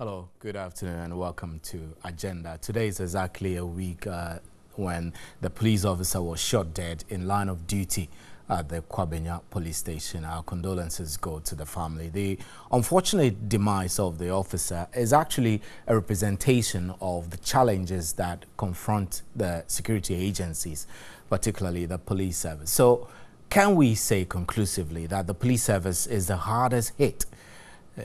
Hello, good afternoon and welcome to Agenda. Today is exactly a week when the police officer was shot dead in line of duty at the Kwabenya police station. Our condolences go to the family. The unfortunate demise of the officer is actually a representation of the challenges that confront the security agencies, particularly the police service. So can we say conclusively that the police service is the hardest hit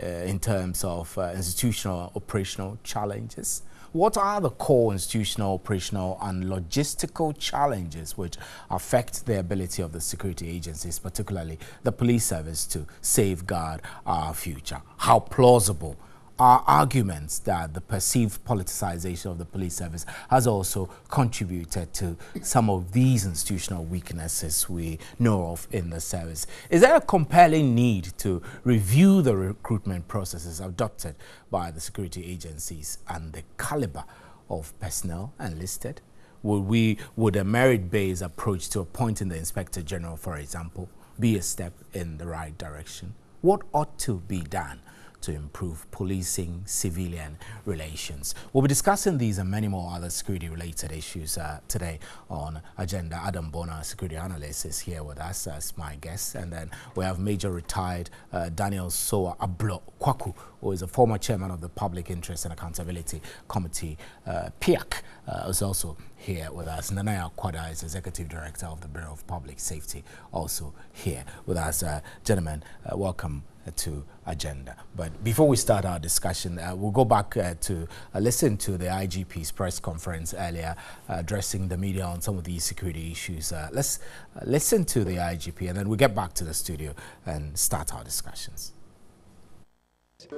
in terms of institutional operational challenges? What are the core institutional, operational and logistical challenges which affect the ability of the security agencies, particularly the police service, to safeguard our future? How plausible are arguments that the perceived politicization of the police service has also contributed to some of these institutional weaknesses we know of in the service? Is there a compelling need to review the recruitment processes adopted by the security agencies and the caliber of personnel enlisted? Would a merit-based approach to appointing the Inspector General, for example, be a step in the right direction? What ought to be done to improve policing-civilian relations? We'll be discussing these and many more other security-related issues today on Agenda. Adam Bona, security analyst, is here with us as my guest. And then we have Major Retired Daniel Soa Ablo Kwaku, who is a former chairman of the Public Interest and Accountability Committee, PIAC, is also here with us. Nanaya Kwada is Executive Director of the Bureau of Public Safety, also here with us. Gentlemen, welcome to Agenda. But before we start our discussion, we'll go back to listen to the IGP's press conference earlier, addressing the media on some of these security issues. Let's listen to the IGP and then we'll get back to the studio and start our discussions.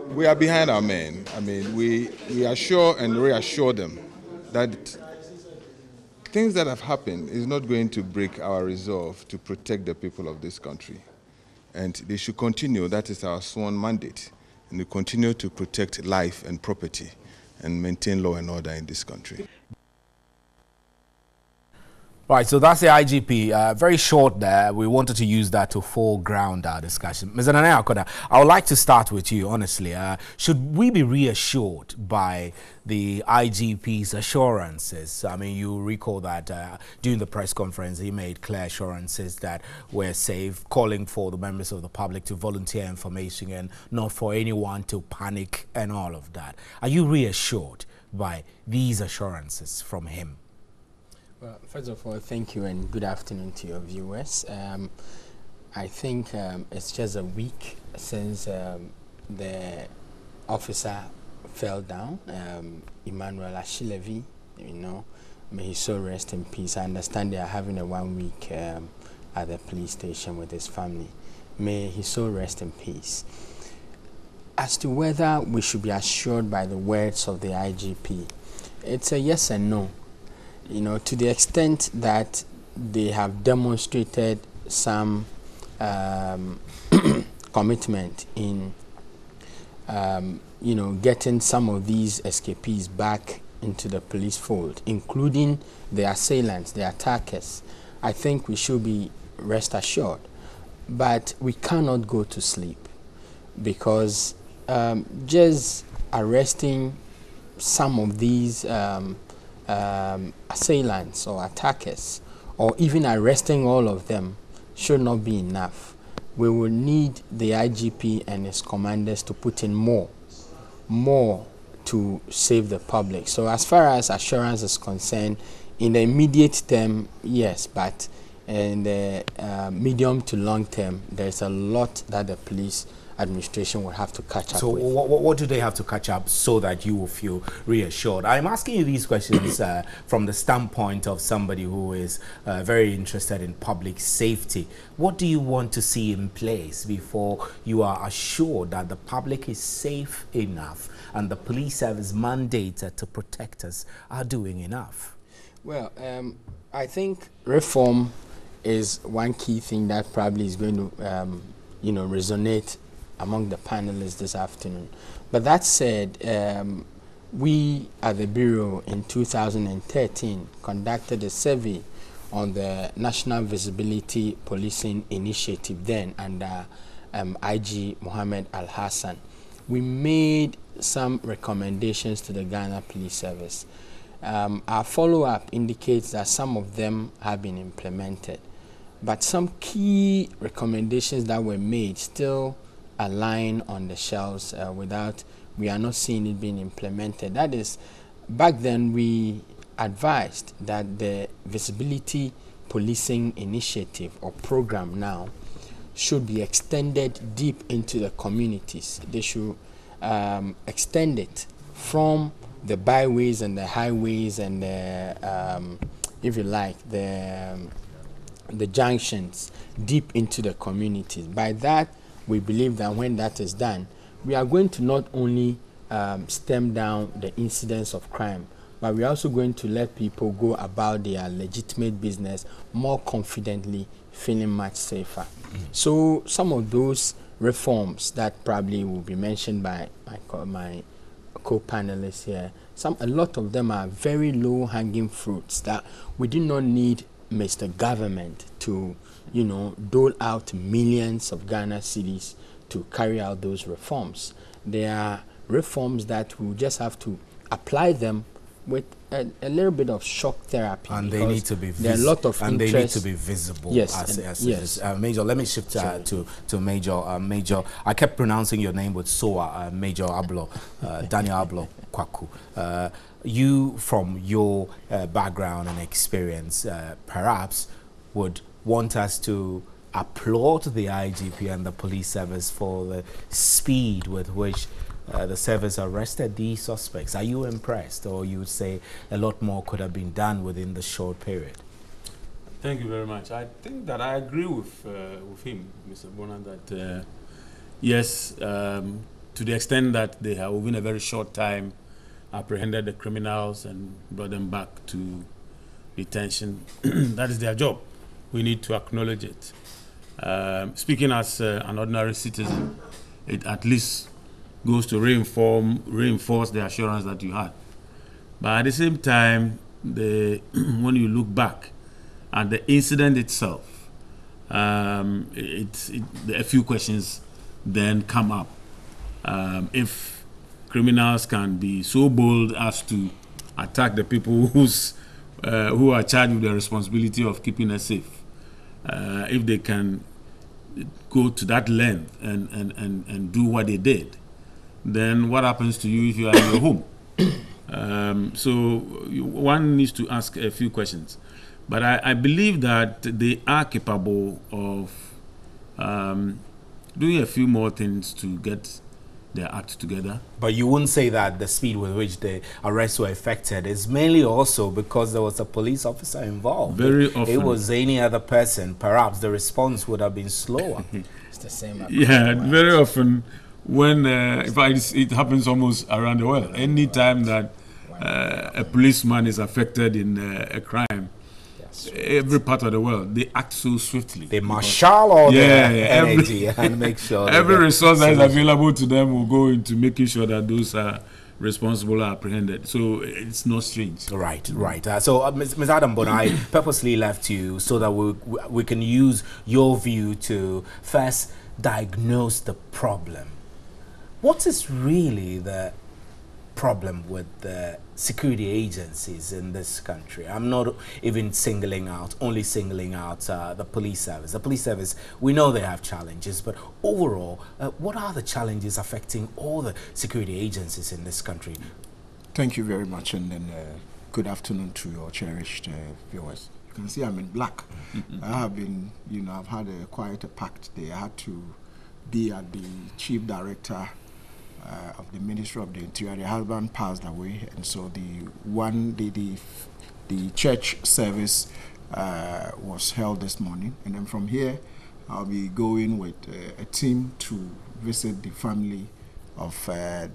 We are behind our men. I mean, we assure and reassure them that things that have happened is not going to break our resolve to protect the people of this country. And they should continue. That is our sworn mandate. And we continue to protect life and property and maintain law and order in this country. Right, so that's the IGP. Very short there. We wanted to use that to foreground our discussion. Mr. Nanaya Akoda, I would like to start with you, honestly. Should we be reassured by the IGP's assurances? I mean, you recall that during the press conference, he made clear assurances that we're safe, calling for the members of the public to volunteer information and not for anyone to panic and all of that. Are you reassured by these assurances from him? Well, first of all, thank you and good afternoon to your viewers. I think it's just a week since the officer fell down, Emmanuel Ashilevi, you know, may his soul rest in peace. I understand they are having a 1 week at the police station with his family. May his soul rest in peace. As to whether we should be assured by the words of the IGP, it's a yes and no. You know, to the extent that they have demonstrated some commitment in, you know, getting some of these escapees back into the police fold, including the assailants, the attackers, I think we should be rest assured. But we cannot go to sleep because just arresting some of these assailants or attackers, or even arresting all of them, should not be enough. We will need the IGP and his commanders to put in more to save the public. So as far as assurance is concerned, in the immediate term, yes, but in the medium to long term, there's a lot that the police administration will have to catch up with. So what do they have to catch up so that you will feel reassured? I'm asking you these questions from the standpoint of somebody who is very interested in public safety. What do you want to see in place before you are assured that the public is safe enough and the police service mandated to protect us are doing enough? Well, I think reform is one key thing that probably is going to you know, resonate among the panelists this afternoon. But that said, we at the Bureau in 2013 conducted a survey on the National Visibility Policing Initiative then under IG Mohammed Al Hassan. we made some recommendations to the Ghana Police Service. Our follow-up indicates that some of them have been implemented, but some key recommendations that were made still are lying on the shelves we are not seeing it being implemented. That is, back then we advised that the visibility policing initiative or program now should be extended deep into the communities. They should extend it from the byways and the highways and the, if you like, the junctions deep into the communities. By that, we believe that when that is done, we are going to not only stem down the incidence of crime, but we're also going to let people go about their legitimate business more confidently, feeling much safer. So some of those reforms that probably will be mentioned by my co-panelists here, a lot of them are very low-hanging fruits that we do not need Mr. Government to, dole out millions of Ghana cedis to carry out those reforms. They are reforms that we just have to apply them with a little bit of shock therapy, and they need to be there are a lot of and interest. they need to be visible. Yes, yes. Major, let me shift to Major. Major, I kept pronouncing your name with Soa. Major Ablo, Daniel Ablo Kwaku. You, from your background and experience, perhaps would want us to applaud the IGP and the police service for the speed with which the service arrested these suspects. Are you impressed, or you would say a lot more could have been done within the short period? Thank you very much. I think that I agree with him, Mr. Bona, that yes, to the extent that they have within a very short time apprehended the criminals and brought them back to detention, that is their job. We need to acknowledge it. Speaking as an ordinary citizen, it at least goes to reinforce the assurance that you had. But at the same time, when you look back at the incident itself, a few questions then come up. If criminals can be so bold as to attack the people who are charged with the responsibility of keeping us safe, if they can go to that length and do what they did, then what happens to you if you are in your home? So one needs to ask a few questions. But I believe that they are capable of doing a few more things to get their act together. But you wouldn't say that the speed with which the arrests were effected is mainly also because there was a police officer involved. Very often. If it was any other person, perhaps the response would have been slower. It's the same. Yeah, very often when, in fact, it happens almost around the world. Any time that a policeman is affected in a crime, every part of the world, they act so swiftly. They marshal all their energy and make sure every resource that is available to them will go into making sure that those are responsible are apprehended. So it's not strange. Right, right. So Ms. Adam Bona, I purposely left you so that we can use your view to first diagnose the problem. What is really the problem with the security agencies in this country? I'm not even only singling out the police service. The police service, we know they have challenges, but overall, what are the challenges affecting all the security agencies in this country? Thank you very much, and then good afternoon to your cherished viewers. You can see I'm in black. I have been, I've had quite a packed day. I had to be at the chief director of the Ministry of the Interior. The husband passed away, and so the church service was held this morning, and then from here I'll be going with a team to visit the family of the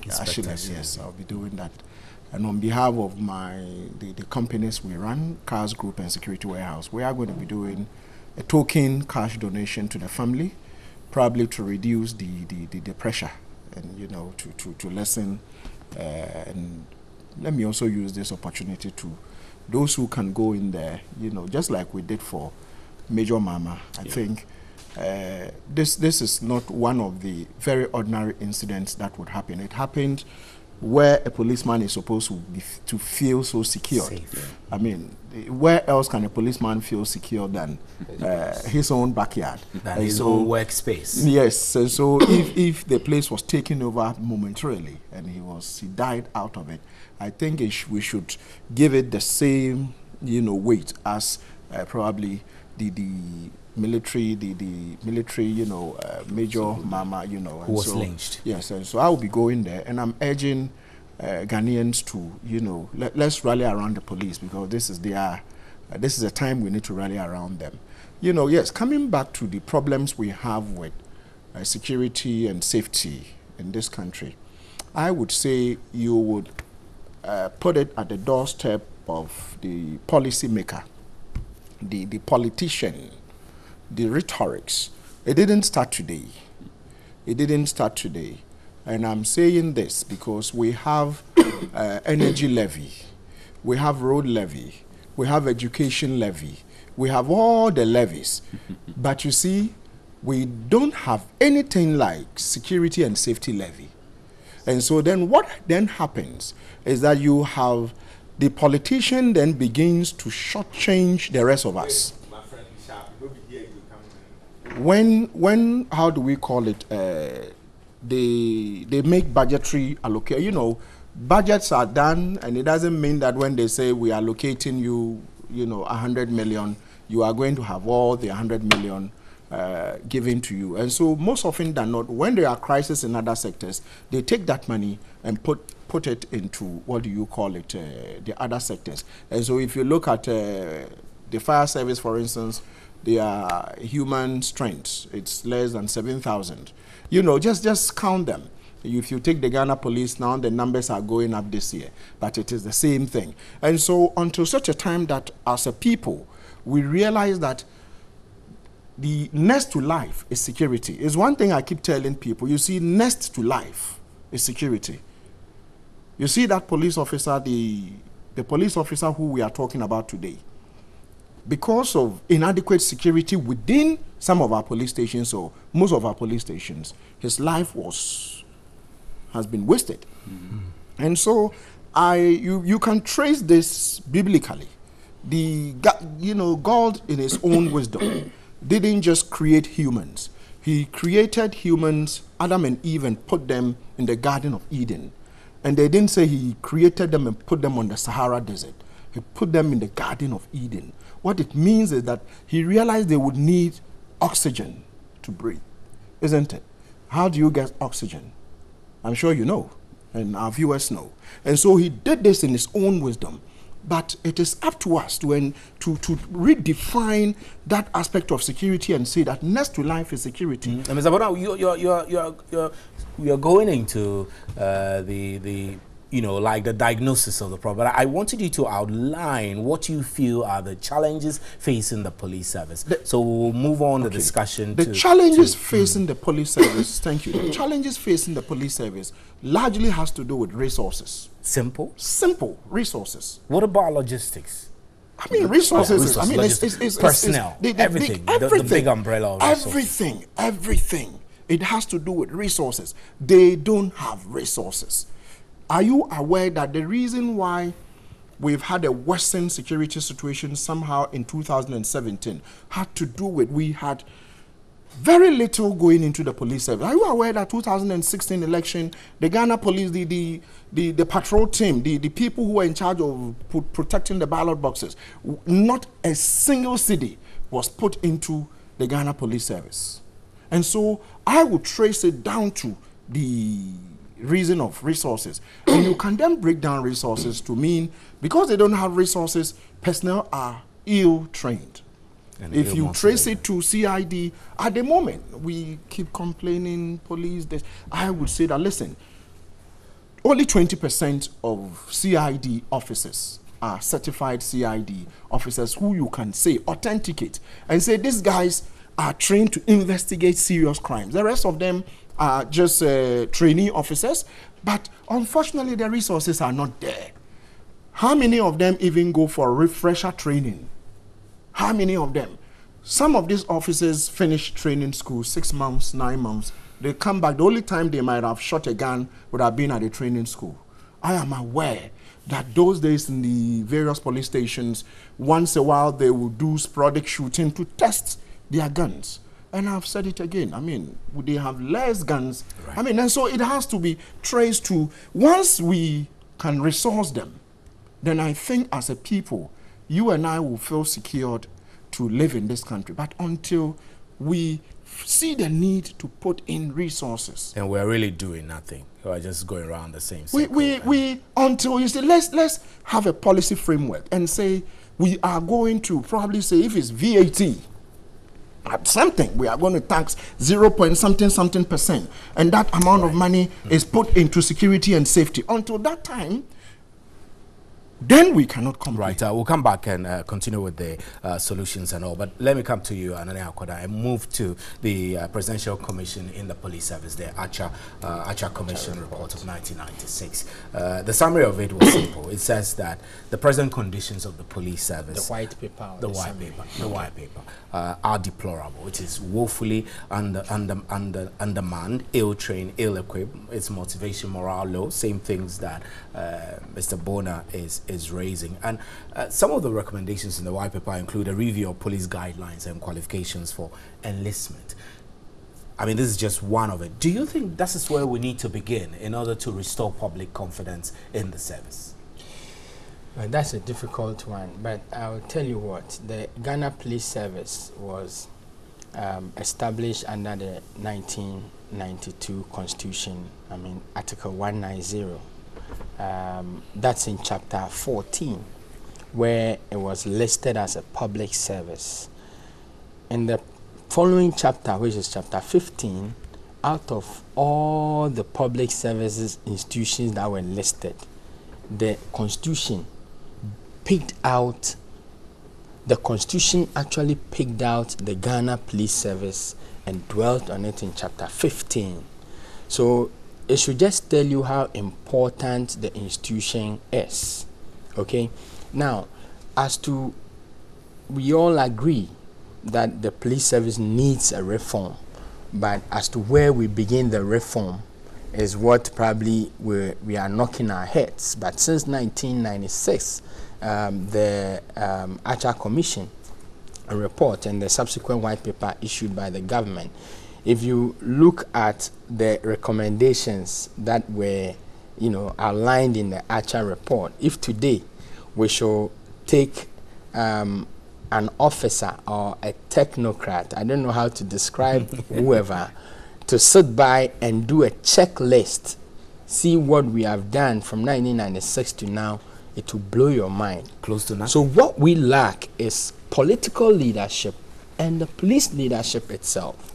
Ashilers. Yes, I'll be doing that. And on behalf of the companies we run, Cars Group and Security Warehouse, we are going to be doing a token cash donation to the family, probably to reduce the pressure and to lessen. And let me also use this opportunity to those who can go in there, just like we did for Major Mama. I think this is not one of the very ordinary incidents that would happen. It happened where a policeman is supposed to feel so secure. Safe. I mean, where else can a policeman feel secure than his own backyard? Than his own workspace. Yes, and so if the place was taken over momentarily and he died out of it, I think we should give it the same, weight as probably the military, Major Mama, who was lynched. Yes, and so I will be going there, and I'm urging Ghanaians to, let's rally around the police, because this is a time we need to rally around them. Yes, coming back to the problems we have with security and safety in this country, I would say you would put it at the doorstep of the policy maker, the politician, the rhetorics. It didn't start today. It didn't start today. And I'm saying this because we have energy levy, we have road levy, we have education levy, we have all the levies. But you see, we don't have anything like security and safety levy. And so then what then happens is that you have the politician then begins to shortchange the rest of us. When how do we call it? They make budgetary allocation. Budgets are done, and it doesn't mean that when they say we are allocating you, 100 million, you are going to have all the 100 million given to you. And so most often than not, when there are crises in other sectors, they take that money and put it into, what do you call it, the other sectors. And so if you look at the fire service, for instance, their human strength, it's less than 7,000. Just count them. If you take the Ghana police now, the numbers are going up this year, but it is the same thing. And so until such a time that as a people, we realize that the next to life is security. It's one thing I keep telling people. You see, next to life is security. You see that police officer, the police officer who we are talking about today, because of inadequate security within some of our police stations, or most of our police stations, his life has been wasted. Mm-hmm. And so you can trace this biblically. God in his own wisdom didn't just create humans. He created humans, Adam and Eve, and put them in the Garden of Eden. And they didn't say he created them and put them on the Sahara Desert. He put them in the Garden of Eden. What it means is that he realized they would need oxygen to breathe, isn't it? How do you get oxygen? I'm sure you know, and our viewers know. And so he did this in his own wisdom. But it is up to us to redefine that aspect of security and say that next to life is security. Mm-hmm. Mr. Bona, you're going into the diagnosis of the problem. I wanted you to outline what you feel are the challenges facing the police service. So we'll move on the discussion. The challenges facing the police service, thank you. The challenges facing the police service largely has to do with resources. Simple resources. What about logistics? I mean, resources. I mean, it's personnel. Everything. The big umbrella of resources. Everything. It has to do with resources. They don't have resources. Are you aware that the reason why we've had a worsened security situation somehow in 2017 had to do with we had very little going into the police service? Are you aware that 2016 election, the Ghana police, the patrol team, the people who were in charge of protecting the ballot boxes, not a single city was put into the Ghana police service? And so I would trace it down to the reason of resources. And you can then break down resources to mean because they don't have resources, personnel are ill-trained. If you trace it to CID, at the moment, we keep complaining, police, this. I would say that, listen, only 20% of CID officers are certified CID officers who you can say, authenticate, and say these guys are trained to investigate serious crimes. The rest of them are just trainee officers, but unfortunately the resources are not there. How many of them even go for refresher training? How many of them? Some of these officers finish training school 6 months, 9 months. They come back. The only time they might have shot a gun would have been at a training school. I am aware that those days in the various police stations, once a while they will do sporadic shooting to test their guns. And I've said it again, I mean, would they have less guns? Right. I mean, and so it has to be traced to, once we can resource them, then I think as a people, you and I will feel secured to live in this country. But until we see the need to put in resources. And we're really doing nothing. We're just going around the same circle. We until you say, let's have a policy framework and say, we are going to probably say, if it's VAT, something, we are going to tax 0. something percent, and that amount of money is put into security and safety. Until that time, then we cannot complain. Right, we'll come back and continue with the solutions and all. But let me come to you, Anania Akoda, and move to the Presidential Commission in the Police Service, the Archer Commission report of 1996. The summary of it was simple. It says that the present conditions of the police service, the white paper, are deplorable. It is woefully undermanned, ill-trained, ill-equipped. Its motivation, morale low, same things that Mr. Bona is raising. And some of the recommendations in the white paper include a review of police guidelines and qualifications for enlistment. I mean, this is just one of it. Do you think this is where we need to begin in order to restore public confidence in the service? Well, that's a difficult one, but I'll tell you what, the Ghana Police Service was established under the 1992 Constitution, I mean, Article 190. That's in chapter 14, where it was listed as a public service. In the following chapter, which is chapter 15, out of all the public services institutions that were listed, the Constitution actually picked out the Ghana Police Service and dwelt on it in chapter 15. So it should just tell you how important the institution is. Okay? Now, as to, we all agree that the police service needs a reform, but as to where we begin the reform is what probably we are knocking our heads. But since 1996, the Archer Commission report and the subsequent white paper issued by the government, if you look at the recommendations that were, outlined in the Archer report, if today we should take an officer or a technocrat, I don't know how to describe whoever, to sit by and do a checklist, see what we have done from 1996 to now, it will blow your mind. Close to nothing. So what we lack is political leadership and the police leadership itself.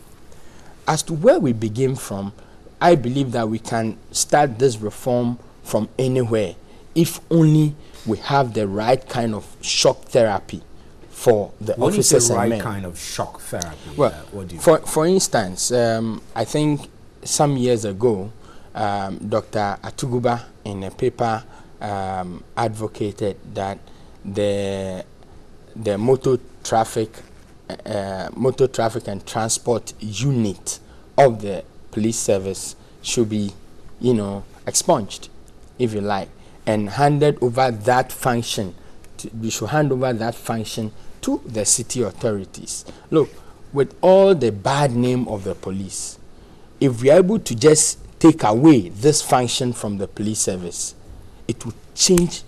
As to where we begin from, I believe that we can start this reform from anywhere, if only we have the right kind of shock therapy for the officers and men. What is the right kind of shock therapy? Well, what do you for instance, I think some years ago, Dr. Atuguba in a paper advocated that the motor traffic and transport unit of the police service should be, expunged, if you like, and handed over that function. We should hand over that function to the city authorities. Look, with all the bad name of the police, if we are able to just take away this function from the police service, it will change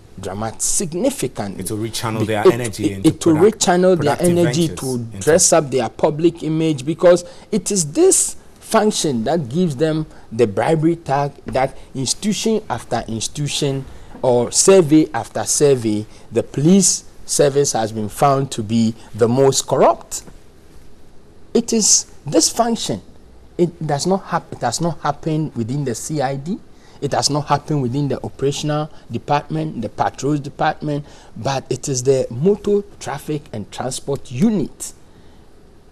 significantly. It will rechannel their energy into it will rechannel their energy to dress up their public image, because it is this function that gives them the bribery tag that institution after institution or survey after survey, the police service has been found to be the most corrupt. It is this function. It does not happen within the CID. It does not happen within the operational department, the patrols department, but it is the motor traffic and transport unit.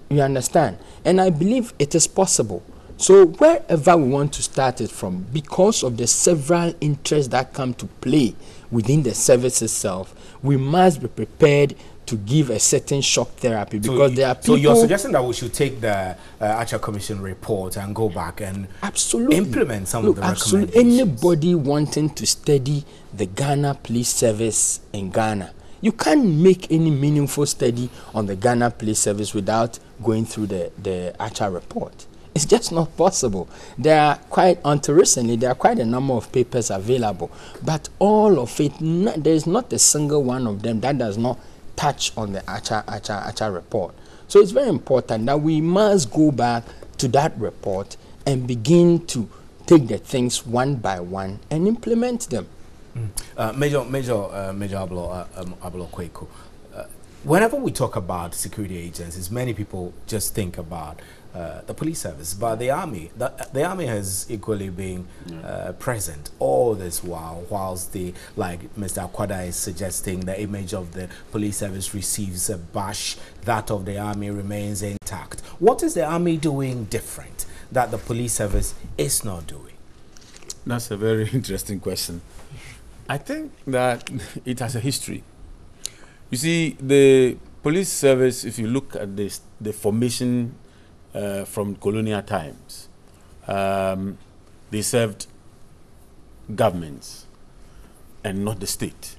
You understand? And I believe it is possible So wherever we want to start it from, because of the several interests that come to play within the service itself, we must be prepared to give a certain shock therapy, because there are people. So you're suggesting that we should take the Archer Commission report and go back and absolutely implement some of the recommendations? Anybody wanting to study the Ghana Police Service in Ghana, you can't make any meaningful study on the Ghana Police Service without going through the Archer report. It's just not possible. There are until recently, there are quite a number of papers available, but all of it, there is not a single one of them that does not touch on the Archer report. So it's very important that we must go back to that report and begin to take the things one by one and implement them. Major Ablo Kweku, whenever we talk about security agencies, many people just think about the police service, but the army has equally been present all this while, whilst like Mr. Akwada is suggesting, the image of the police service receives a bash, that of the army remains intact. What is the army doing different that the police service is not doing? That's a very interesting question. I think that it has a history. You see, the police service, if you look at this, the formation from colonial times, they served governments and not the state.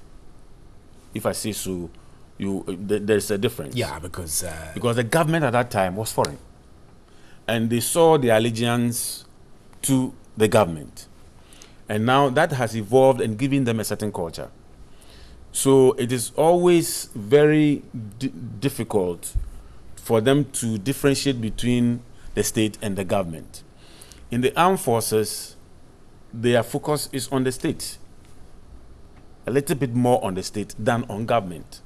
If I say so, there's a difference. Yeah, because the government at that time was foreign, and they saw the allegiance to the government, and now that has evolved and given them a certain culture. So it is always very difficult for them to differentiate between the state and the government. In the armed forces, their focus is on the state, a little bit more on the state than on government.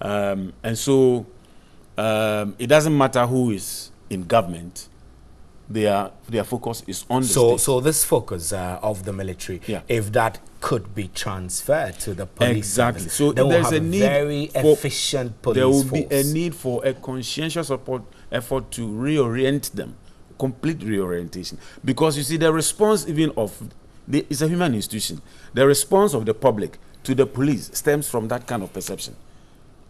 And so it doesn't matter who is in government, their focus is on the state. So this focus of the military, if that could be transferred to the police service, so then there's we'll have a need very efficient police there will force. be a need for a conscientious effort to reorient them, complete reorientation. Because you see, the response even of it's a human institution. The response of the public to the police stems from that kind of perception.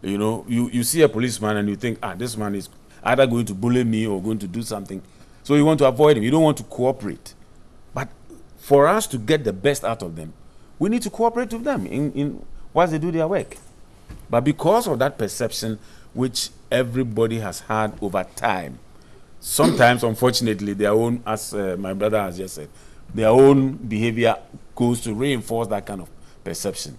You know, you see a policeman and you think, this man is either going to bully me or going to do something. So you want to avoid him. You don't want to cooperate. But for us to get the best out of them, we need to cooperate with them in whilst they do their work. But because of that perception, which everybody has had over time, sometimes, unfortunately, their own, as my brother has just said, their own behavior goes to reinforce that kind of perception.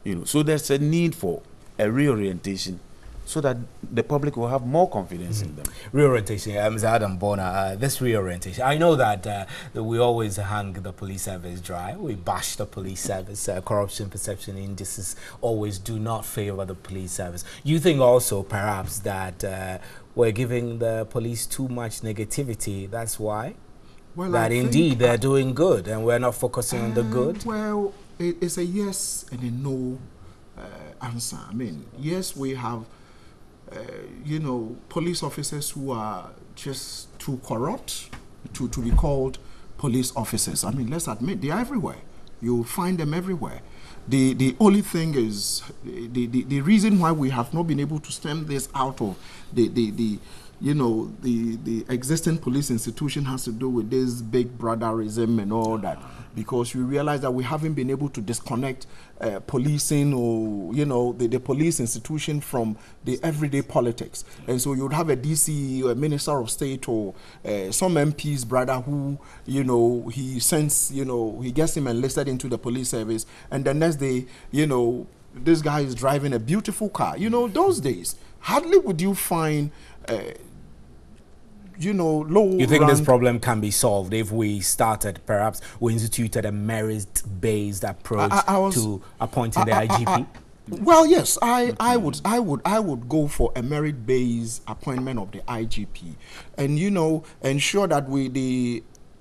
You know, so there's a need for a reorientation, so that the public will have more confidence in them. Reorientation, Mr. Adam Bona, this reorientation, I know that we always hang the police service dry. We bash the police service. Corruption perception indices always do not favor the police service. You think also perhaps that we're giving the police too much negativity, that's why? Well, that indeed they're doing good and we're not focusing on the good? Well, it's a yes and a no answer. I mean, yes, we have you know, police officers who are just too corrupt to be called police officers. I mean, let's admit, they're everywhere. You'll find them everywhere. The only thing is, the reason why we have not been able to stem this out of the existing police institution has to do with this big brotherism and all that, because we realize that we haven't been able to disconnect policing or, you know, the police institution from the everyday politics. And so you would have a DC, a minister of state, or some MP's brother who, you know, he sends, you know, he gets him enlisted into the police service, and the next day, you know, this guy is driving a beautiful car. You know, those days, hardly would you find you know, low. You think this problem can be solved if we started, perhaps we instituted a merit-based approach to appointing the IGP? Well, yes, I would go for a merit-based appointment of the IGP, and, you know, ensure that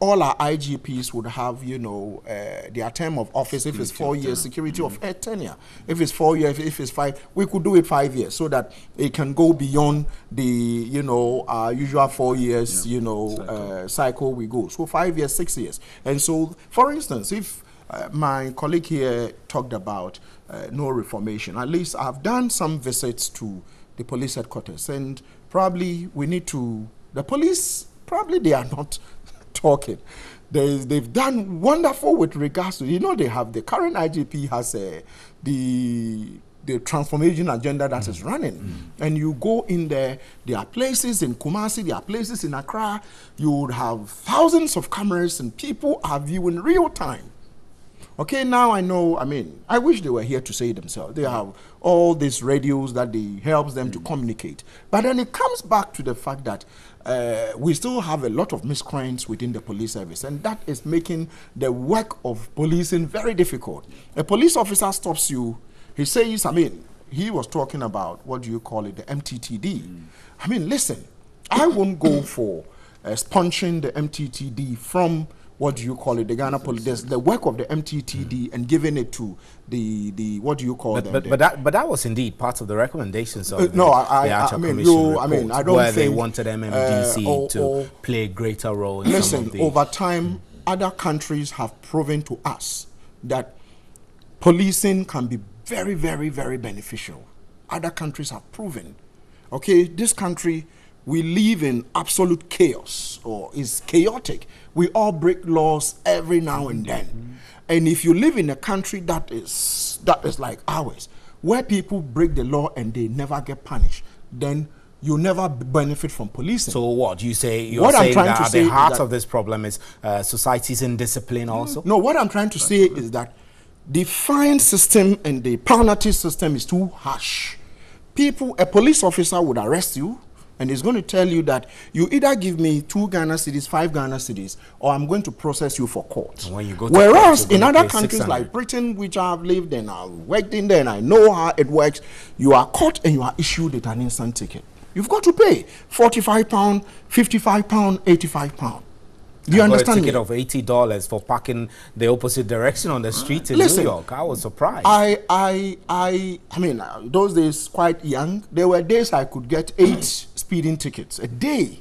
all our IGPs would have, you know, their term of office, if it's 4 years, security of tenure. If it's 4 years, if it's 5, we could do it 5 years so that it can go beyond the, you know, usual 4 years, you know, cycle we go. So 5 years, 6 years. And so, for instance, if my colleague here talked about no reformation, at least I've done some visits to the police headquarters, and probably we need to, the police, probably they are not talking. They've done wonderful with regards to, you know, they have, the current IGP has the transformation agenda that is running. And you go in there are places in Kumasi, there are places in Accra, you would have thousands of cameras and people are viewing real time. Okay, now I know, I mean, I wish they were here to say it themselves. They have all these radios that helps them to communicate. But then it comes back to the fact that we still have a lot of miscreants within the police service, and that is making the work of policing very difficult. A police officer stops you, he says, I mean, he was talking about, what do you call it, the MTTD. I mean, listen, I won't go for sponging the MTTD from, what do you call it, the Ghana Police, the work of the MTTD and giving it to the what do you call them? But that was indeed part of the recommendations of no, the actual commission report, I don't where think, they wanted MMDC to play a greater role in some of the... over time, other countries have proven to us that policing can be very, very, very beneficial. Other countries have proven. Okay, this country, we live in absolute chaos, or is chaotic. We all break laws every now and then. And if you live in a country that is like ours, where people break the law and they never get punished, then you never benefit from policing. So what you say? You're saying that at the heart of this problem is society's indiscipline also? No, what I'm trying to say is that the fine system and the penalty system is too harsh. A police officer would arrest you, and he's going to tell you that you either give me 2 Ghana cedis, 5 Ghana cedis, or I'm going to process you for court. And when you go to Whereas court, in other countries like Britain, which I've lived in, I've worked in there, and I know how it works, you are caught and you are issued with an instant ticket. You've got to pay £45, £55, £85. Do you understand me? A ticket of $80 for parking the opposite direction on the street in New York. I was surprised. I mean, those days quite young. There were days I could get 8 speeding tickets a day.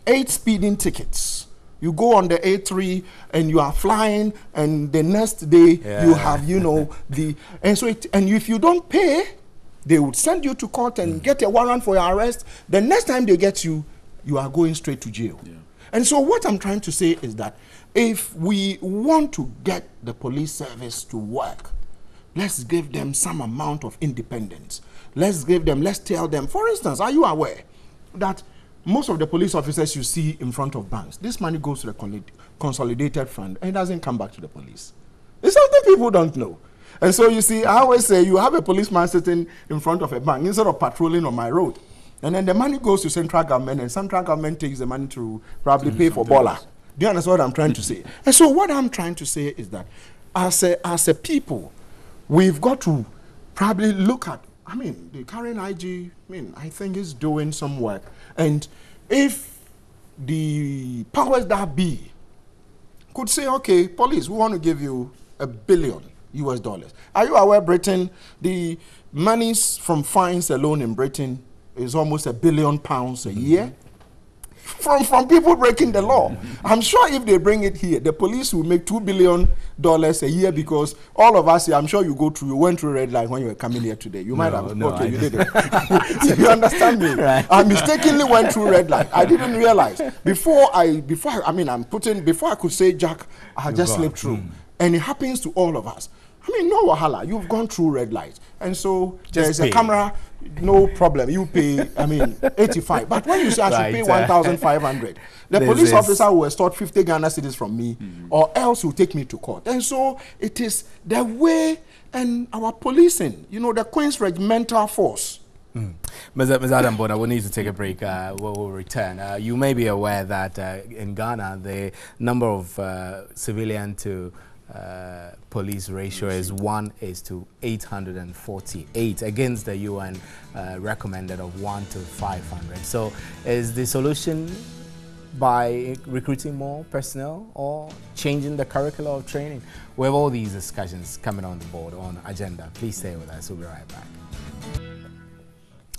8 speeding tickets. You go on the A3 and you are flying, and the next day you have, you know, and if you don't pay, they would send you to court and get a warrant for your arrest. The next time they get you, you are going straight to jail. And so what I'm trying to say is that if we want to get the police service to work, let's give them some amount of independence. Let's tell them, for instance, are you aware that most of the police officers you see in front of banks, this money goes to the consolidated fund and it doesn't come back to the police? It's something people don't know. And so you see, I always say you have a policeman sitting in front of a bank instead of patrolling on my road. And then the money goes to central government, and central government takes the money to probably pay for Bola. Do you understand what I'm trying to say? And so what I'm trying to say is that as a people, we've got to probably look at, I mean, the current IG, I think is doing some work. And if the powers that be could say, okay, police, we want to give you $1 billion US. Are you aware, Britain, the monies from fines alone in Britain is almost £1 billion a year from people breaking the law. I'm sure if they bring it here, the police will make $2 billion a year, because all of us here, I'm sure you went through red light when you were coming here today. You might have. No, okay, you didn't. You understand me? Right. I mistakenly went through red light. I didn't realize before I could say Jack, I just slipped through, and it happens to all of us. I mean, no wahala. You've gone through red light, and so there's a camera. No problem. You pay, 85. But when you say I should pay 1,500, the police officer will extort 50 Ghana cedis from me, or else will take me to court. And so it is the way, and our policing, the Queen's Regimental Force. Ms. Adam Bona, we need to take a break. We'll return. You may be aware that in Ghana, the number of civilian to police ratio is 1:848 against the UN recommended of 1 to 500. So is the solution by recruiting more personnel or changing the curriculum of training? We have all these discussions coming on the board on agenda. Please stay with us. We'll be right back.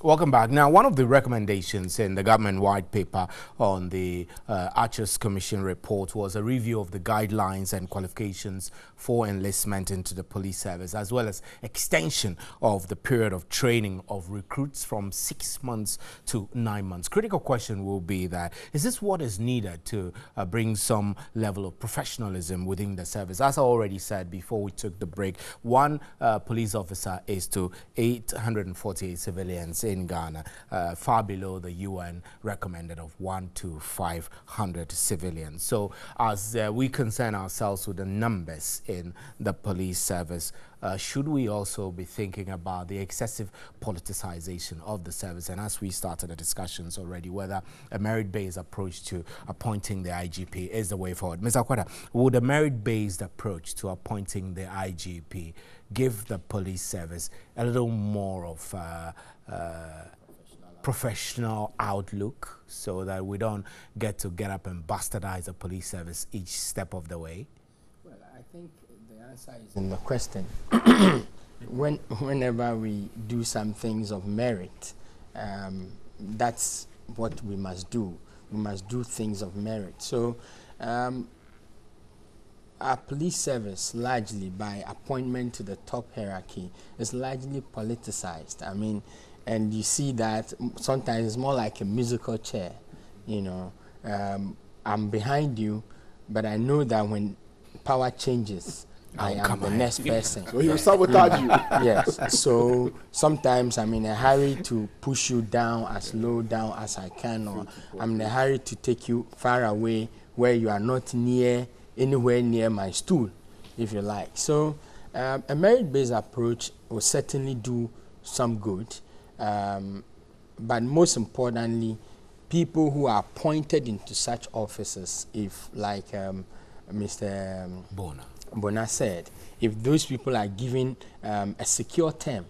Welcome back. Now, one of the recommendations in the government white paper on the Archers Commission report was a review of the guidelines and qualifications for enlistment into the police service, as well as extension of the period of training of recruits from 6 months to 9 months. Critical question will be that, is this what is needed to bring some level of professionalism within the service? As I already said before we took the break, one police officer is to 848 civilians in Ghana, far below the UN recommended of 1 to 500 civilians. So as we concern ourselves with the numbers in the police service, should we also be thinking about the excessive politicization of the service? And as we started the discussions already, whether a merit-based approach to appointing the IGP is the way forward. Mr. Akwada, would a merit-based approach to appointing the IGP give the police service a little more of professional outlook so that we don't get up and bastardize the police service each step of the way? Well, I think the answer is in the question. Whenever we do some things of merit, that's what we must do. We must do things of merit. So our police service, largely by appointment to the top hierarchy, is largely politicized. I mean, and you see that sometimes it's more like a musical chair. You know, I'm behind you, but I know that when power changes, I am the next person. So he will sabotage you. Yes. So sometimes I'm in a hurry to push you down as low down as I can, or I'm in a hurry to take you far away where you are not anywhere near my stool, if you like. So a merit-based approach will certainly do some good, but most importantly, people who are appointed into such offices, if like Mr. Bona said, if those people are given a secure term,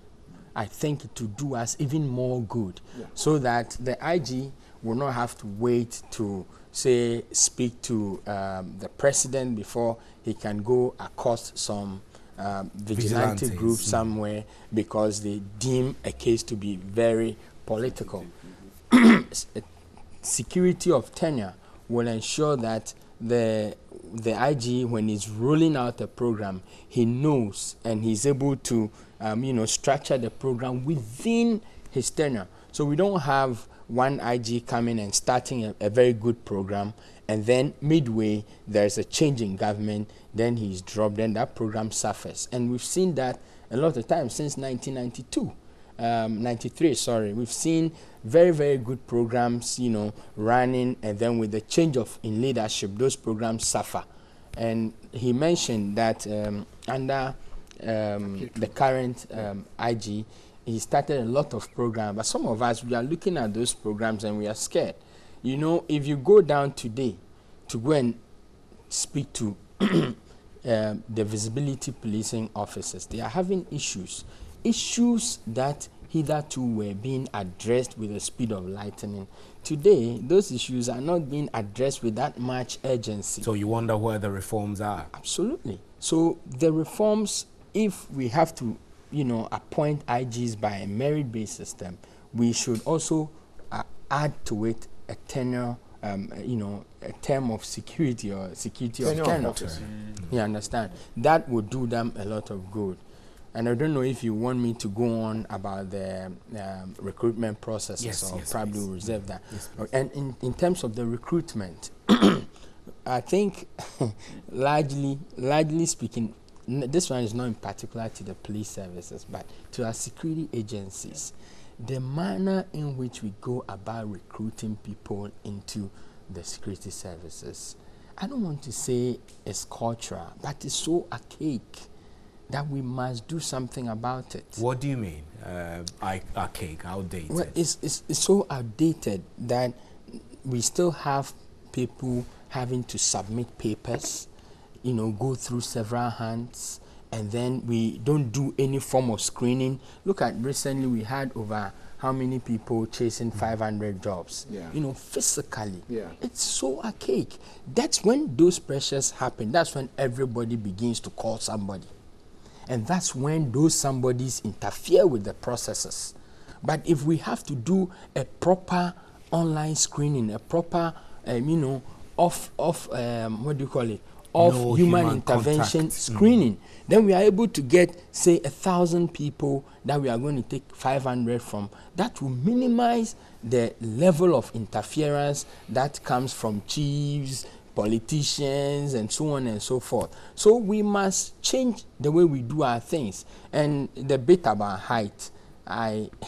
I think it will do us even more good, so that the IG will not have to wait to say speak to the president before he can go accost some vigilante group somewhere because they deem a case to be very political. Security of tenure will ensure that the IG, when he's rolling out a program, he knows and he's able to structure the program within his tenure. So we don't have one IG coming and starting a very good program, and then midway there's a change in government, then he's dropped, then that program suffers. And we've seen that a lot of times since 93, sorry. We've seen very, very good programs, running, and then with the change in leadership, those programs suffer. And he mentioned that under the current IG, he started a lot of programs, but some of us, we are looking at those programs and we are scared. If you go down today to go and speak to the visibility policing officers, they are having issues that hitherto were being addressed with the speed of lightning. Today, those issues are not being addressed with that much urgency. So you wonder where the reforms are? Absolutely. So the reforms, if we have to appoint IGs by a merit-based system, we should also add to it a tenure, a term of security or security of tenure. You understand? That would do them a lot of good. And I don't know if you want me to go on about the recruitment processes, or probably reserve that. Yes, and in terms of the recruitment, I think largely speaking, this one is not in particular to the police services, but to our security agencies. The manner in which we go about recruiting people into the security services, I don't want to say it's cultural, but it's so archaic that we must do something about it. What do you mean, archaic, outdated? Well, it's so outdated that we still have people having to submit papers, go through several hands, and then we don't do any form of screening. Look at recently we had over how many people chasing 500 jobs. Yeah. You know, physically. Yeah. It's so archaic. That's when those pressures happen. That's when everybody begins to call somebody. And that's when those somebodies interfere with the processes. But if we have to do a proper online screening, a proper, what do you call it? Of human intervention contact. screening, then we are able to get, say, 1,000 people that we are going to take 500 from. That will minimize the level of interference that comes from chiefs, politicians, and so on and so forth. So we must change the way we do our things. And the bit about height,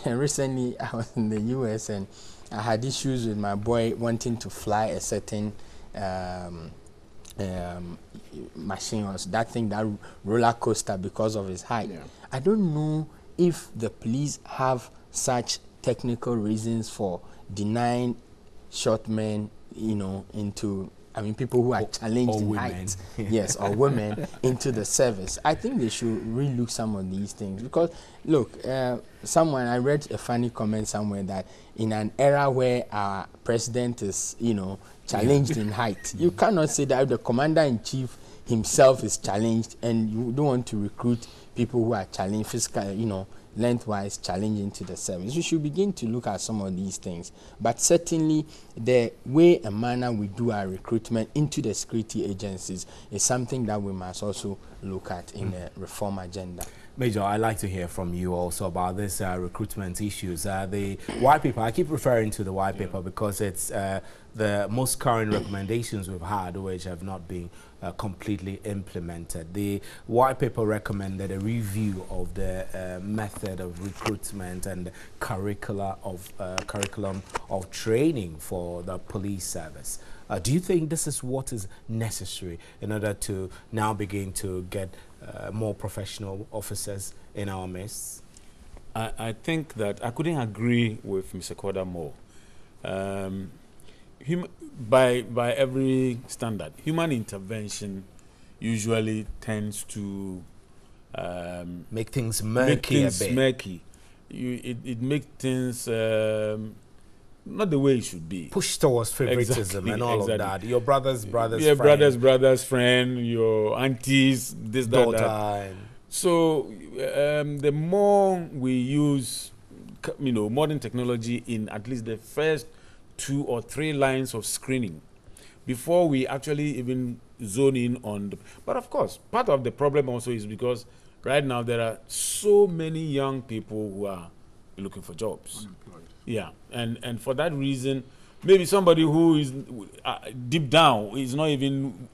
recently I was in the US and I had issues with my boy wanting to fly a certain machine, or that thing, that roller coaster, because of his height. Yeah. I don't know if the police have such technical reasons for denying short men, into, people who are challenged in women. height, yes, or women into the service. I think they should relook some of these things, because look, I read a funny comment somewhere that in an era where our president is, challenged in height, you cannot say that the commander-in-chief himself is challenged and you don't want to recruit people who are challenged physically, lengthwise challenging to the service. We should begin to look at some of these things. But certainly the way and manner we do our recruitment into the security agencies is something that we must also look at in the reform agenda. Major, I'd like to hear from you also about this recruitment issues. The white paper, I keep referring to the white paper because it's the most current recommendations we've had, which have not been completely implemented. The white paper recommended a review of the method of recruitment and curriculum of training for the police service. Do you think this is what is necessary in order to now begin to get more professional officers in our midst? I think that I couldn't agree with Mr. Korda more. By every standard, human intervention usually tends to make things murky a bit. Murky. It makes things not the way it should be. Push towards favoritism and all of that. Your brother's your friend. brother's friend, your auntie's, this, daughter. that. So the more we use, modern technology in at least the first 2 or 3 lines of screening, before we actually even zone in on but of course, part of the problem also is because right now there are so many young people who are looking for jobs. Unemployed. Yeah, and for that reason, maybe somebody who is deep down is not even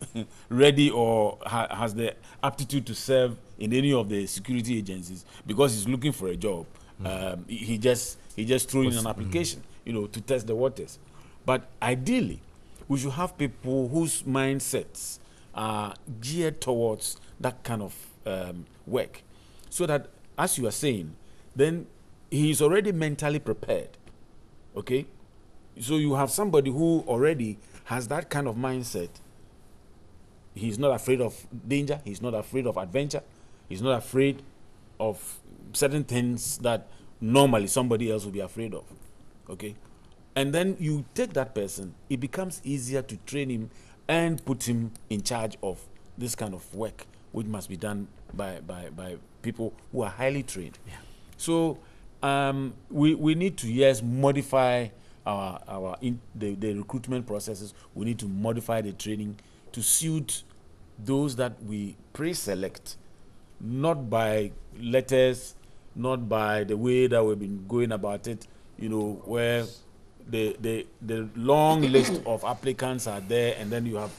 ready or has the aptitude to serve in any of the security agencies because he's looking for a job. He just threw in an application, to test the waters. But ideally, we should have people whose mindsets are geared towards that kind of work, so that, as you are saying, then he is already mentally prepared. Okay? So you have somebody who already has that kind of mindset. He's not afraid of danger. He's not afraid of adventure. He's not afraid of certain things that normally somebody else would be afraid of. Okay? And then you take that person, it becomes easier to train him and put him in charge of this kind of work, which must be done by people who are highly trained. Yeah. So we need to, yes, modify the recruitment processes. We need to modify the training to suit those that we pre-select, not by letters, not by the way that we've been going about it, where the long list of applicants are there, and then you have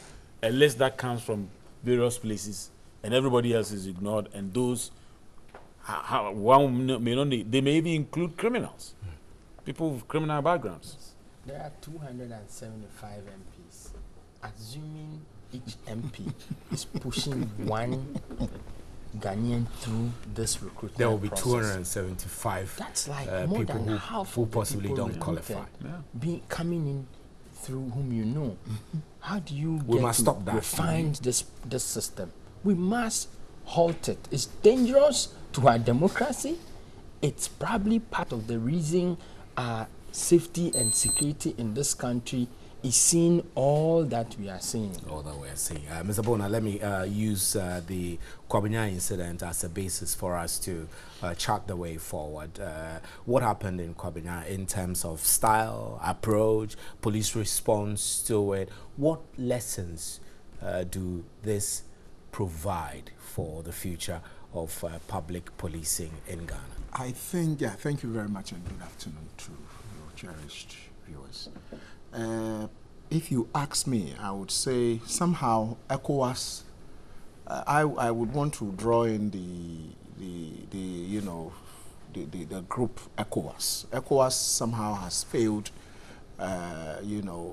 a list that comes from various places, and everybody else is ignored, and those they may even include criminals, people with criminal backgrounds. There are 275 MPs. Assuming each MP is pushing one Ghanaian through this recruitment There will be process. 275 That's like more people than half who of the possibly people don't qualify. recruited coming in through whom you know. How do you We get must to stop that. refine this system? We must halted. It's dangerous to our democracy. It's probably part of the reason our safety and security in this country is seeing all that we are seeing. All that we are seeing. Mr. Bona, let me use the Kwabenya incident as a basis for us to chart the way forward. What happened in Kwabenya in terms of style, approach, police response to it? What lessons do this provide for the future of public policing in Ghana? I think, yeah, thank you very much and good afternoon to your cherished viewers. If you ask me, I would say somehow ECOWAS, I would want to draw in the group ECOWAS. ECOWAS somehow has failed,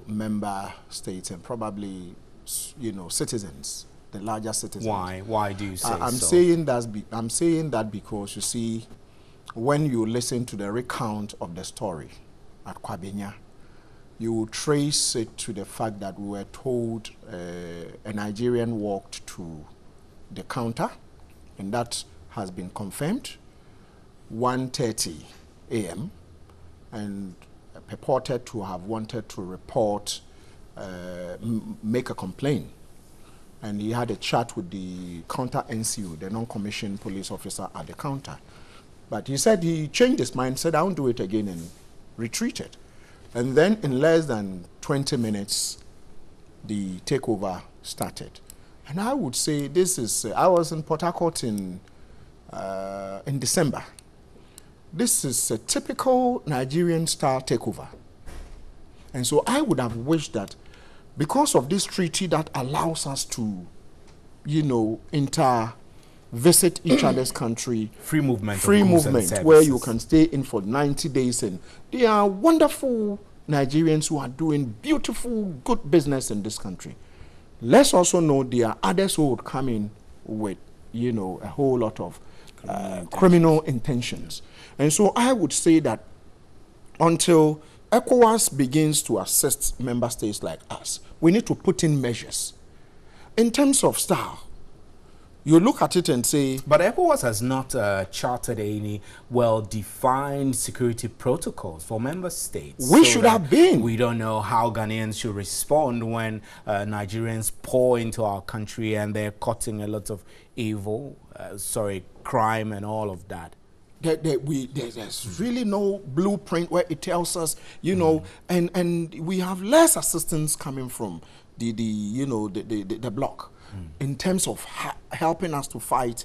member states and probably, citizens, the larger citizens. Why do you say I'm so? I'm saying that because, you see, when you listen to the recount of the story at Kwabenya, you will trace it to the fact that we were told a Nigerian walked to the counter, and that has been confirmed, 1:30 a.m., and purported to have wanted to report, make a complaint. And he had a chat with the counter NCO, the non-commissioned police officer at the counter. But he said he changed his mind, said, I won't do it again, and retreated. And then in less than 20 minutes, the takeover started. And I would say this is, I was in Port Harcourt in December. This is a typical Nigerian-style takeover. And so I would have wished that because of this treaty that allows us to, visit each other's country. Free movement. Free movement, where you can stay in for 90 days. And there are wonderful Nigerians who are doing beautiful, good business in this country. Let's also know there are others who would come in with, a whole lot of criminal intentions. And so I would say that until ECOWAS begins to assist member states like us, we need to put in measures. In terms of style, you look at it and say... But ECOWAS has not chartered any well-defined security protocols for member states. We should have been. We don't know how Ghanaians should respond when Nigerians pour into our country and they're cutting a lot of evil, crime and all of that. There's really no blueprint where it tells us, and we have less assistance coming from the bloc. In terms of helping us to fight,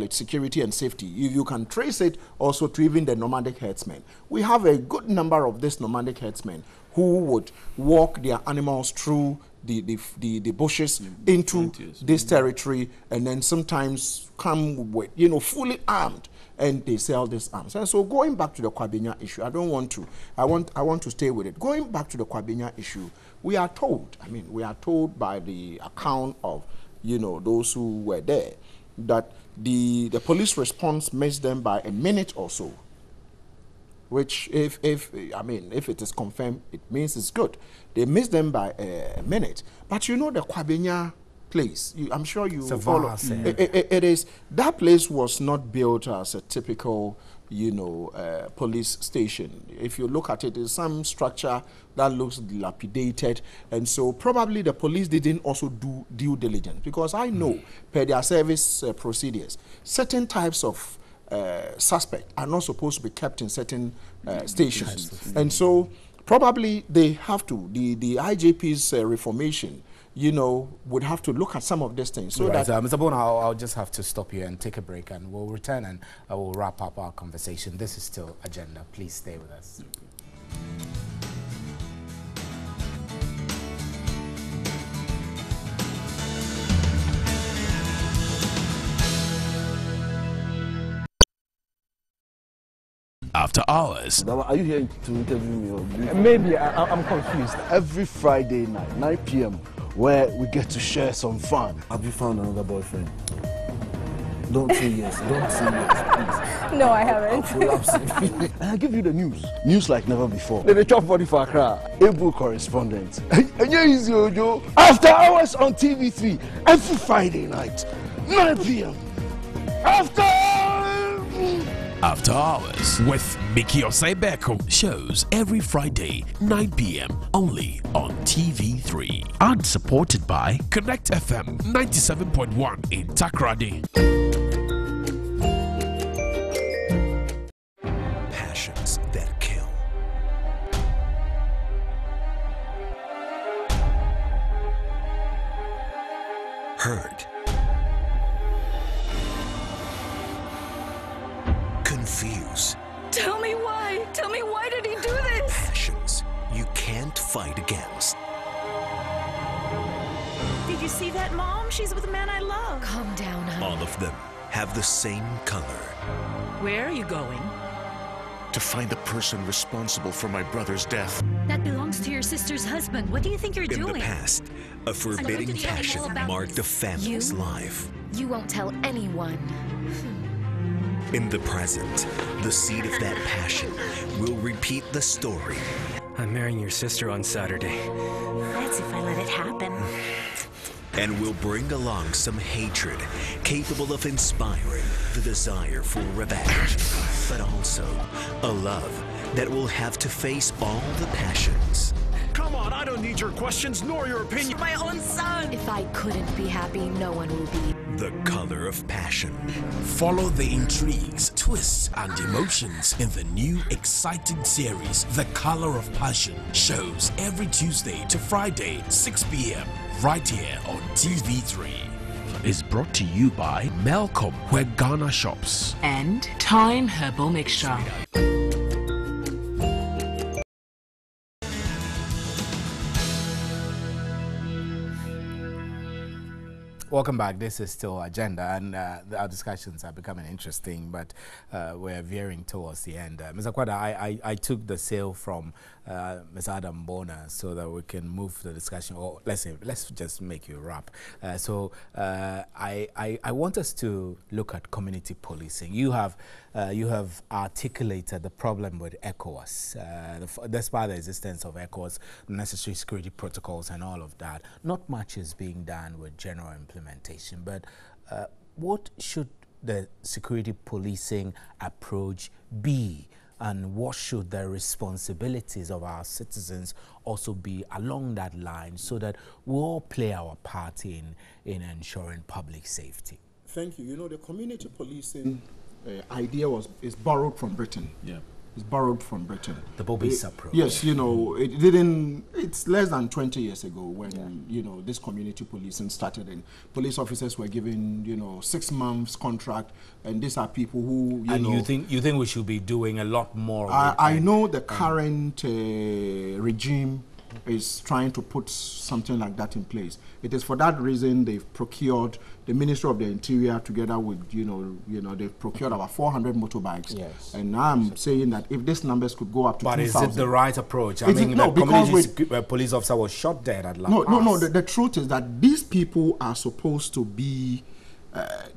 security and safety. You can trace it also to even the nomadic herdsmen. We have a good number of these nomadic herdsmen who would walk their animals through the bushes into this territory, and then sometimes come with, fully armed, and they sell these arms. And so going back to the Kwabenya issue, I want to stay with it. Going back to the Kwabenya issue, we are told by the account of, those who were there, that the police response missed them by a minute or so, which if it is confirmed, it means it's good. They missed them by a minute. But the Kwabenya place, I'm sure you follow. It is, that place was not built as a typical, police station. If you look at it, there's some structure that looks dilapidated, and so probably the police didn't also do due diligence, because I know per their service procedures, certain types of suspects are not supposed to be kept in certain stations, and so probably they have to, the IJP's reformation, would have to look at some of these things. So that Mr. Bona, I'll just have to stop here and take a break, and we'll return and we'll wrap up our conversation. This is still Agenda. Please stay with us. After Hours. Are you here to interview me? Or maybe I'm confused. Every Friday night, 9 p.m., where we get to share some fun. Have you found another boyfriend? Don't say yes. Don't say yes, please. No, I haven't. And I give you the news. News like never before. They chop body for Accra. Able correspondent. After Hours on TV3 every Friday night. 9 p.m. After Hours with Mickey Osebeko shows every Friday 9 p.m. only on TV3 and supported by Connect FM 97.1 in Takrady. Passions that kill. Hurt. Confuse. Tell me why. Tell me why did he do this? Passions you can't fight against. Did you see that, Mom? She's with the man I love. Calm down, honey. All of them have the same color. Where are you going? To find the person responsible for my brother's death. That belongs to your sister's husband. What do you think you're doing? In the past, a forbidding passion marked a family's life. You won't tell anyone. In the present, the seed of that passion will repeat the story. I'm marrying your sister on Saturday. That's if I let it happen. And will bring along some hatred capable of inspiring the desire for revenge, but also a love that will have to face all the passions. Come on, I don't need your questions nor your opinion. My own son! If I couldn't be happy, no one will be. The color of passion. Follow the intrigues, twists, and emotions in the new exciting series, The Color of Passion. Shows every Tuesday to Friday, 6 p.m. right here on TV3. Is brought to you by Melcom, where Ghana shops. And Time Herbal Mixture. Welcome back. This is still Agenda, and our discussions are becoming interesting, but we're veering towards the end. Mr. Kwada, I took the sale from Ms. Adam Bona so that we can move the discussion, or let's just make you wrap. I want us to look at community policing. You have articulated the problem with ECOWAS. Despite the existence of ECOWAS, necessary security protocols and all of that, not much is being done with general implementation. But what should the security policing approach be? And what should the responsibilities of our citizens also be along that line, so that we all play our part in ensuring public safety? Thank you. You know, the community policing idea is borrowed from Britain. Yeah. It's borrowed from Britain. The Bobby's approach. Yes, you know, it's less than 20 years ago when, you know, this community policing started, and police officers were given, 6 months contract, and these are people who, you think we should be doing a lot more? I know the current regime is trying to put something like that in place. It is for that reason they've procured, the Ministry of the Interior together with, they've procured about 400 motorbikes. Yes. And I'm saying that if these numbers could go up to 2,000. But is it the right approach? I mean, no, the community police officer was shot dead at La Paz. No. The truth is that these people are supposed to be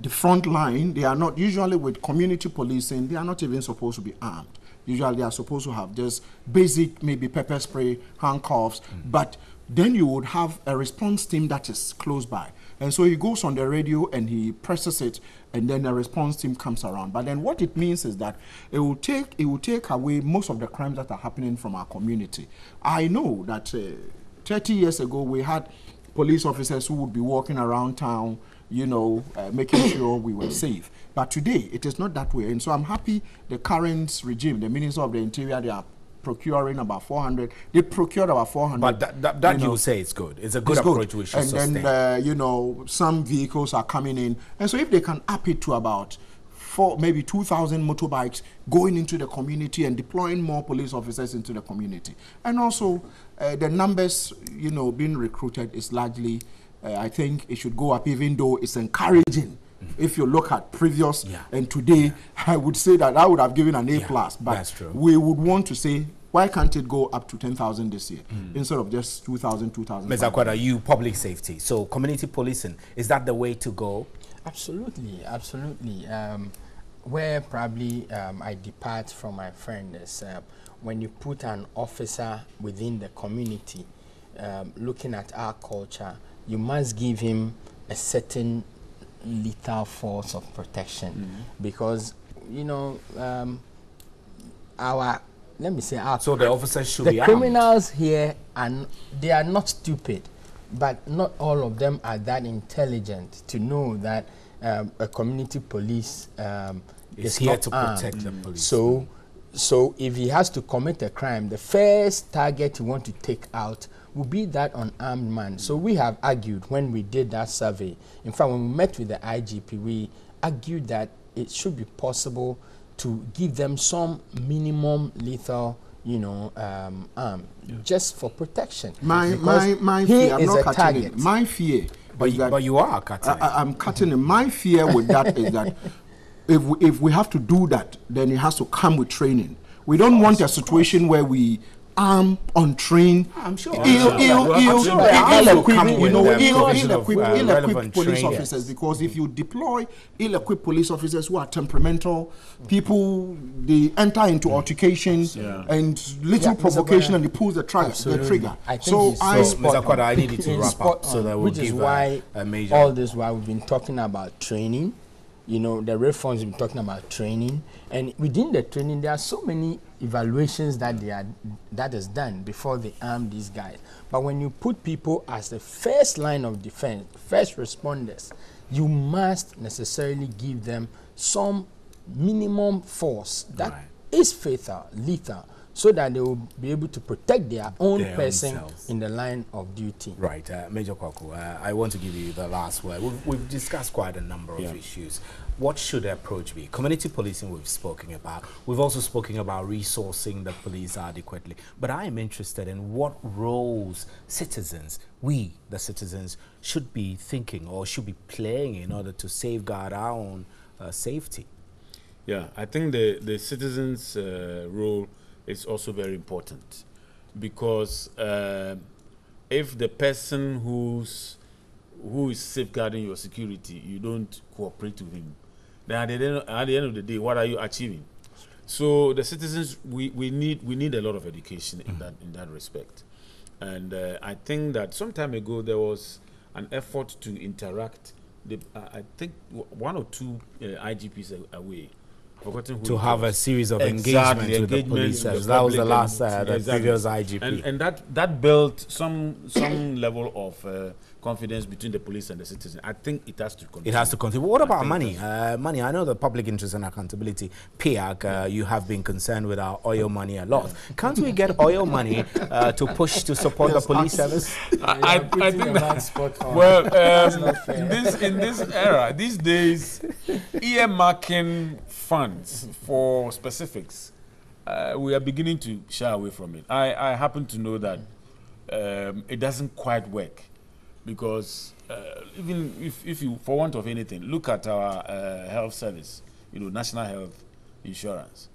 the front line. They are not, usually with community policing, they are not even supposed to be armed. Usually they are supposed to have just basic, maybe pepper spray, handcuffs, but then you would have a response team that is close by. And so he goes on the radio and he presses it, and then a response team comes around. But then what it means is that it will take away most of the crimes that are happening from our community. I know that 30 years ago we had police officers who would be walking around town, making sure we were safe. But today, it is not that way. And so I'm happy the current regime, the Minister of the Interior, they are procuring about 400. They procured about 400. But that you say it's good. It's a good approach we should sustain. And then, some vehicles are coming in. And so if they can up it to about maybe 2,000 motorbikes going into the community and deploying more police officers into the community. And also, the numbers, being recruited is largely, I think it should go up, even though it's encouraging. If you look at previous and today, I would say that I would have given an A+. But that's true. We would want to say, why can't it go up to 10,000 this year instead of just 2,000, 2,000? Mr. Kwada, you public safety. So community policing, is that the way to go? Absolutely. Where probably I depart from my friend is when you put an officer within the community, looking at our culture, you must give him a certain lethal force of protection, because you know let me say so the officers should the be criminals armed. Here and they are not stupid, but not all of them are that intelligent to know that a community police is here not to armed. protect the police. So if he has to commit a crime, the first target you want to take out will be that unarmed man. So we have argued when we did that survey. In fact, when we met with the IGP, we argued that it should be possible to give them some minimum lethal, arm, just for protection. My fear, I'm not cutting it. My fear, but you are cutting it. I'm cutting it. My fear with that is that if we have to do that, then it has to come with training. We don't want a situation where we arm, untrained, ill-equipped police officers. Because if you deploy ill-equipped police officers who are temperamental, people, they enter into altercations and little provocation and they pull the trigger. Mr. Kwada, I need you to wrap up so that we'll give a major. All this while we've been talking about training. You know, the reforms we've been talking about training, and within the training there are so many evaluations that is done before they arm these guys. But when you put people as the first line of defense, first responders, you must necessarily give them some minimum force that is lethal, so that they will be able to protect their own person in the line of duty. Right. Major Kwaku, I want to give you the last word. We've discussed quite a number of issues. What should the approach be? Community policing we've spoken about. We've also spoken about resourcing the police adequately. But I am interested in what roles citizens, we, the citizens, should be thinking or should be playing in order to safeguard our own safety. Yeah, I think the citizens' role is also very important, because if the person who is safeguarding your security, you don't cooperate with him, then at the end of the day, what are you achieving? So the citizens, we need a lot of education in that respect, and I think that some time ago there was an effort to interact. I think 1 or 2 IGPs away. To have a series of engagements with the police. That was the last, the previous IGP. And that built some level of confidence between the police and the citizen. I think it has to continue. It has to continue. What about money? Money, I know the Public Interest and Accountability, PIAC, you have been concerned with our oil money a lot. Can't we get oil money to push to support the police service? I think that, well, in this era, these days, earmarking funds for specifics, we are beginning to shy away from it. I happen to know that it doesn't quite work, because even if you, for want of anything, look at our health service, National Health Insurance,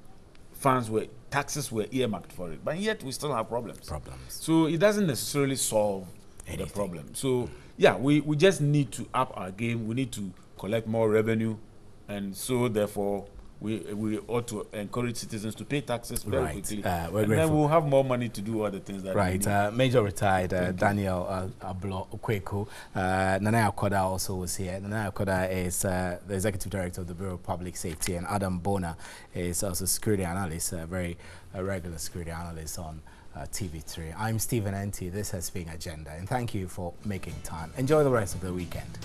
taxes were earmarked for it, but yet we still have problems. So it doesn't necessarily solve the problem. So yeah, we just need to up our game. We need to collect more revenue, and so therefore we ought to encourage citizens to pay taxes very quickly, and then we'll have more money to do other things that we need. Major retired Daniel Kweku. Nana Akoda also was here. Nana Akoda is the Executive Director of the Bureau of Public Safety, and Adam Bona is also security analyst, a regular security analyst on TV3. I'm Stephen Enti. This has been Agenda, and thank you for making time. Enjoy the rest of the weekend.